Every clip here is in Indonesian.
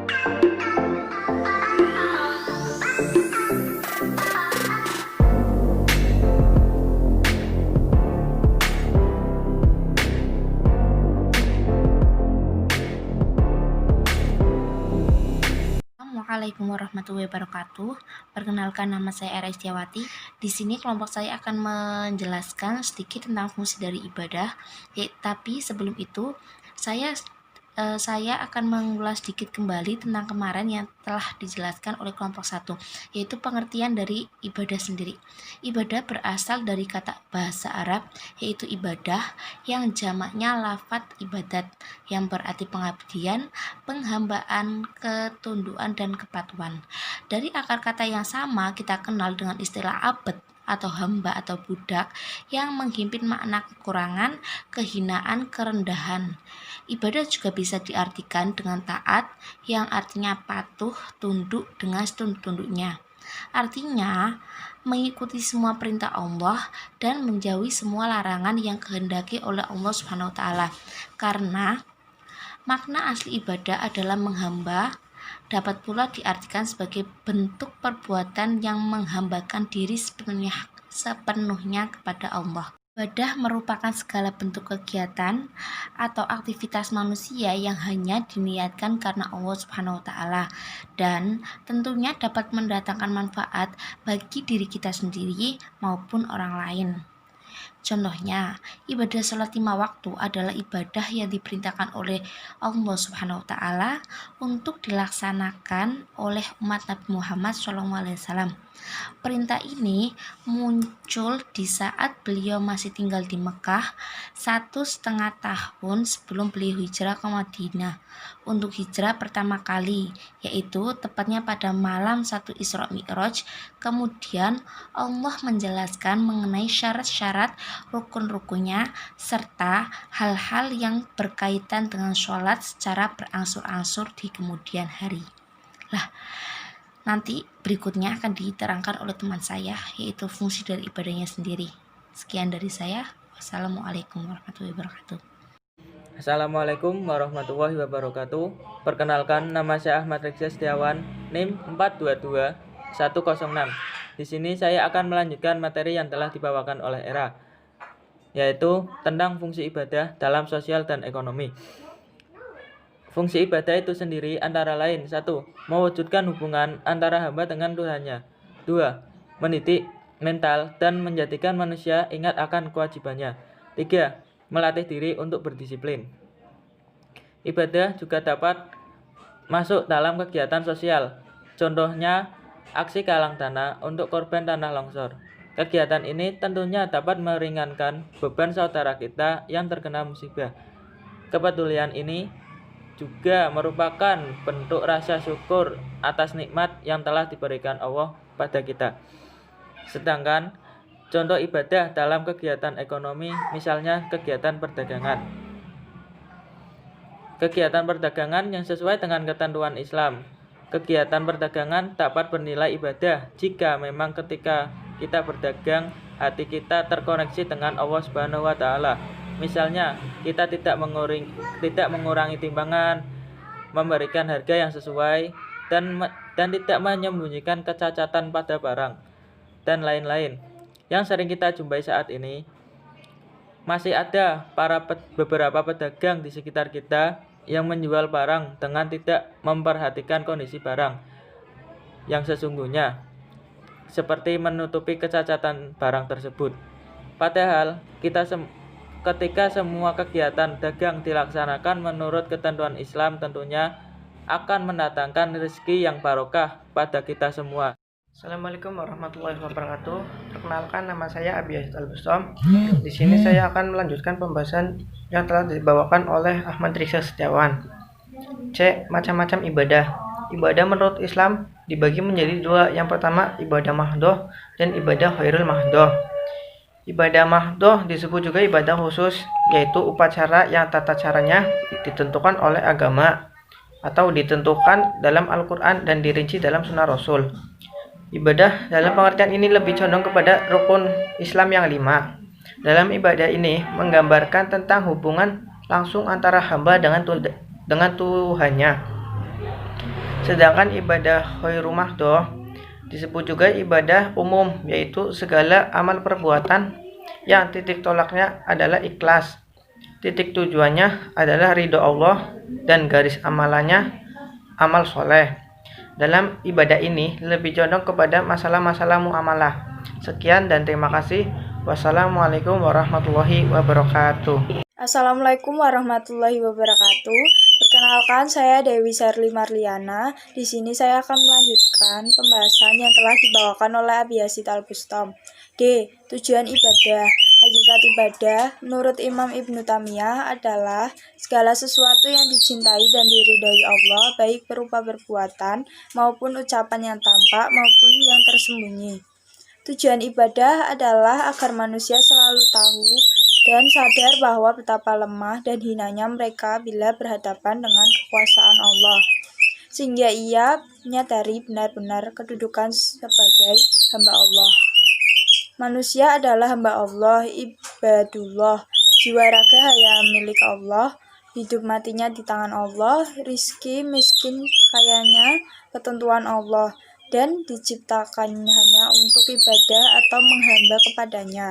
Assalamualaikum warahmatullahi wabarakatuh. Perkenalkan, nama saya Era Istiawati. Di sini kelompok saya akan menjelaskan sedikit tentang fungsi dari ibadah. Tapi sebelum itu, saya akan mengulas sedikit kembali tentang kemarin yang telah dijelaskan oleh kelompok 1, yaitu pengertian dari ibadah sendiri. Ibadah berasal dari kata bahasa Arab, yaitu ibadah, yang jamaknya lafadz ibadat, yang berarti pengabdian, penghambaan, ketundukan, dan kepatuhan. Dari akar kata yang sama, kita kenal dengan istilah abd atau hamba atau budak, yang menghimpit makna kekurangan, kehinaan, kerendahan. Ibadah juga bisa diartikan dengan taat, yang artinya patuh, tunduk dengan setunduk-tunduknya. Artinya, mengikuti semua perintah Allah dan menjauhi semua larangan yang kehendaki oleh Allah Subhanahu wa Ta'ala. Karena makna asli ibadah adalah menghamba, dapat pula diartikan sebagai bentuk perbuatan yang menghambakan diri sepenuhnya kepada Allah. Ibadah merupakan segala bentuk kegiatan atau aktivitas manusia yang hanya diniatkan karena Allah Subhanahu wa Ta'ala, dan tentunya dapat mendatangkan manfaat bagi diri kita sendiri maupun orang lain. Contohnya, ibadah sholat 5 waktu adalah ibadah yang diperintahkan oleh Allah Subhanahu wa Ta'ala untuk dilaksanakan oleh umat Nabi Muhammad SAW. Perintah ini muncul di saat beliau masih tinggal di Mekah 1,5 tahun sebelum beliau hijrah ke Madinah untuk hijrah pertama kali, yaitu tepatnya pada malam 1 Isra Mi'raj. Kemudian Allah menjelaskan mengenai syarat-syarat, rukun-rukunnya, serta hal-hal yang berkaitan dengan sholat secara berangsur-angsur di kemudian hari. Nanti berikutnya akan diterangkan oleh teman saya, yaitu fungsi dari ibadahnya sendiri. Sekian dari saya. Wassalamualaikum warahmatullahi wabarakatuh. Assalamualaikum warahmatullahi wabarakatuh. Perkenalkan, nama saya Ahmad Reksa Setiawan, NIM 422106. Di sini saya akan melanjutkan materi yang telah dibawakan oleh Era, yaitu tentang fungsi ibadah dalam sosial dan ekonomi. Fungsi ibadah itu sendiri antara lain: 1. Mewujudkan hubungan antara hamba dengan Tuhannya. 2. Mendidik mental dan menjadikan manusia ingat akan kewajibannya. 3. Melatih diri untuk berdisiplin. Ibadah juga dapat masuk dalam kegiatan sosial. Contohnya, aksi galang dana untuk korban tanah longsor. Kegiatan ini tentunya dapat meringankan beban saudara kita yang terkena musibah. Kepedulian ini juga merupakan bentuk rasa syukur atas nikmat yang telah diberikan Allah pada kita. Sedangkan contoh ibadah dalam kegiatan ekonomi, misalnya kegiatan perdagangan. Kegiatan perdagangan yang sesuai dengan ketentuan Islam. Kegiatan perdagangan dapat bernilai ibadah jika memang ketika kita berdagang hati kita terkoneksi dengan Allah Subhanahu wa Ta'ala. Misalnya, kita tidak mengurangi timbangan, memberikan harga yang sesuai, dan tidak menyembunyikan kecacatan pada barang, dan lain-lain. Yang sering kita jumpai saat ini, masih ada beberapa pedagang di sekitar kita yang menjual barang dengan tidak memperhatikan kondisi barang yang sesungguhnya, seperti menutupi kecacatan barang tersebut. Padahal ketika semua kegiatan dagang dilaksanakan menurut ketentuan Islam, tentunya akan mendatangkan rezeki yang barokah pada kita semua. Assalamualaikum warahmatullahi wabarakatuh. Perkenalkan, nama saya Abi Yazid Al-Bustom. Di sini saya akan melanjutkan pembahasan yang telah dibawakan oleh Ahmad Reksa Setiawan. C. Macam-macam ibadah. Ibadah menurut Islam dibagi menjadi 2. Yang pertama, ibadah mahdoh dan ibadah khairul mahdoh. Ibadah mahdoh disebut juga ibadah khusus, yaitu upacara yang tata caranya ditentukan oleh agama atau ditentukan dalam Al-Quran dan dirinci dalam sunnah Rasul. Ibadah dalam pengertian ini lebih condong kepada rukun Islam yang 5. Dalam ibadah ini menggambarkan tentang hubungan langsung antara hamba dengan Tuhannya. Sedangkan ibadah khairu mahdhah disebut juga ibadah umum, yaitu segala amal perbuatan yang titik tolaknya adalah ikhlas. Titik tujuannya adalah ridho Allah dan garis amalannya amal soleh. Dalam ibadah ini lebih condong kepada masalah-masalah muamalah. Sekian dan terima kasih. Wassalamualaikum warahmatullahi wabarakatuh. Assalamualaikum warahmatullahi wabarakatuh. Perkenalkan, saya Dewi Sherly Marliana. Di sini saya akan melanjutkan pembahasan yang telah dibawakan oleh Abi Yazid Al-Bustam. D. Tujuan ibadah. Hakikat ibadah menurut Imam Ibnu Taimiyah adalah segala sesuatu yang dicintai dan diridhoi Allah, baik berupa perbuatan maupun ucapan yang tampak maupun yang tersembunyi. Tujuan ibadah adalah agar manusia selalu tahu dan sadar bahwa betapa lemah dan hinanya mereka bila berhadapan dengan kekuasaan Allah, sehingga ia menyadari benar-benar kedudukan sebagai hamba Allah. Manusia adalah hamba Allah, ibadullah, jiwa raga hanya milik Allah, hidup matinya di tangan Allah, rizki miskin kayanya ketentuan Allah, dan diciptakan hanya untuk ibadah atau menghamba kepadanya.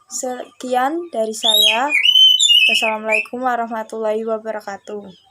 Sekian dari saya. Wassalamualaikum warahmatullahi wabarakatuh.